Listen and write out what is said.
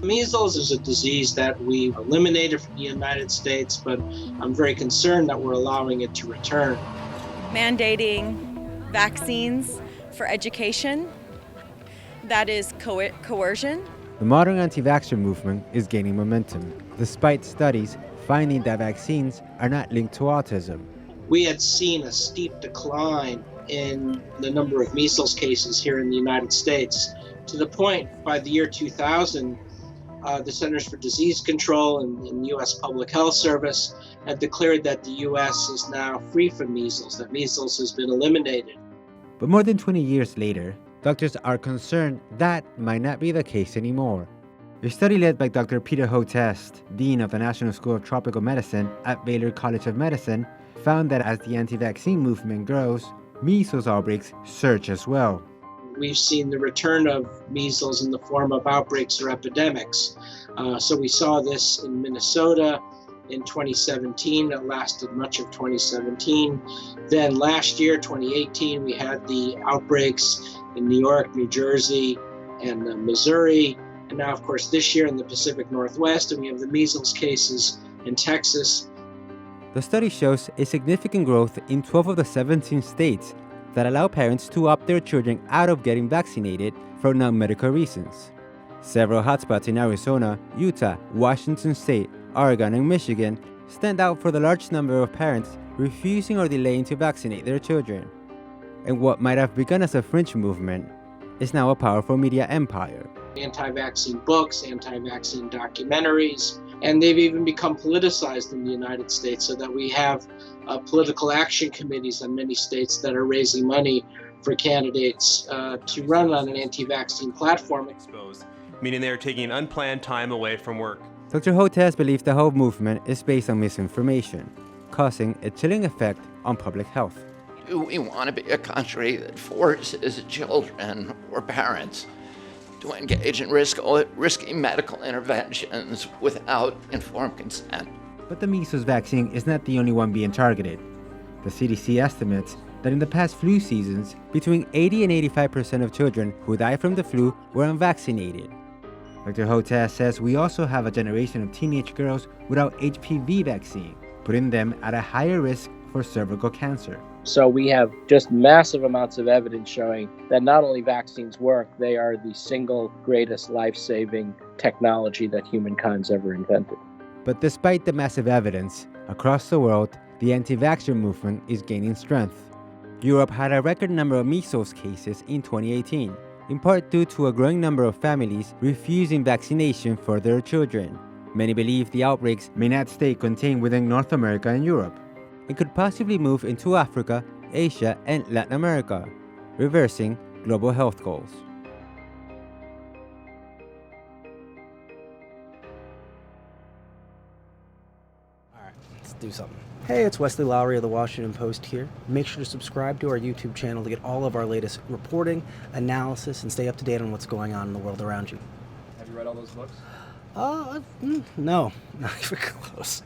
Measles is a disease that we eliminated from the United States, but I'm very concerned that we're allowing it to return. Mandating vaccines for education, that is coercion. The modern anti-vaxxer movement is gaining momentum, despite studies finding that vaccines are not linked to autism. We had seen a steep decline in the number of measles cases here in the United States, to the point by the year 2000, the Centers for Disease Control and the U.S. Public Health Service had declared that the U.S. is now free from measles, that measles has been eliminated. But more than 20 years later, doctors are concerned that might not be the case anymore. A study led by Dr. Peter Hotest, Dean of the National School of Tropical Medicine at Baylor College of Medicine, found that as the anti-vaccine movement grows, measles outbreaks surge as well. We've seen the return of measles in the form of outbreaks or epidemics. So we saw this in Minnesota in 2017. It lasted much of 2017. Then last year, 2018, we had the outbreaks in New York, New Jersey, and Missouri. And now, of course, this year in the Pacific Northwest, and we have the measles cases in Texas. The study shows a significant growth in 12 of the 17 states that allow parents to opt their children out of getting vaccinated for non-medical reasons. Several hotspots in Arizona, Utah, Washington State, Oregon, and Michigan stand out for the large number of parents refusing or delaying to vaccinate their children. And what might have begun as a fringe movement is now a powerful media empire. Anti-vaccine books, anti-vaccine documentaries, and they've even become politicized in the United States, so that we have political action committees in many states that are raising money for candidates to run on an anti-vaccine platform. Meaning they are taking unplanned time away from work. Dr. Hotez believes the whole movement is based on misinformation, causing a chilling effect on public health. Do we want to be a country that forces children or parents to engage in risky medical interventions without informed consent? But the measles vaccine is not the only one being targeted. The CDC estimates that in the past flu seasons, between 80 and 85% of children who die from the flu were unvaccinated. Dr. Hotez says we also have a generation of teenage girls without HPV vaccine, putting them at a higher risk for cervical cancer. So we have just massive amounts of evidence showing that not only vaccines work, they are the single greatest life-saving technology that humankind's ever invented. But despite the massive evidence, across the world, the anti-vaxxer movement is gaining strength. Europe had a record number of measles cases in 2018, in part due to a growing number of families refusing vaccination for their children. Many believe the outbreaks may not stay contained within North America and Europe. It could possibly move into Africa, Asia, and Latin America, reversing global health goals. Alright, let's do something. Hey, it's Wesley Lowry of the Washington Post here. Make sure to subscribe to our YouTube channel to get all of our latest reporting, analysis, and stay up to date on what's going on in the world around you. Have you read all those books? No, not even close.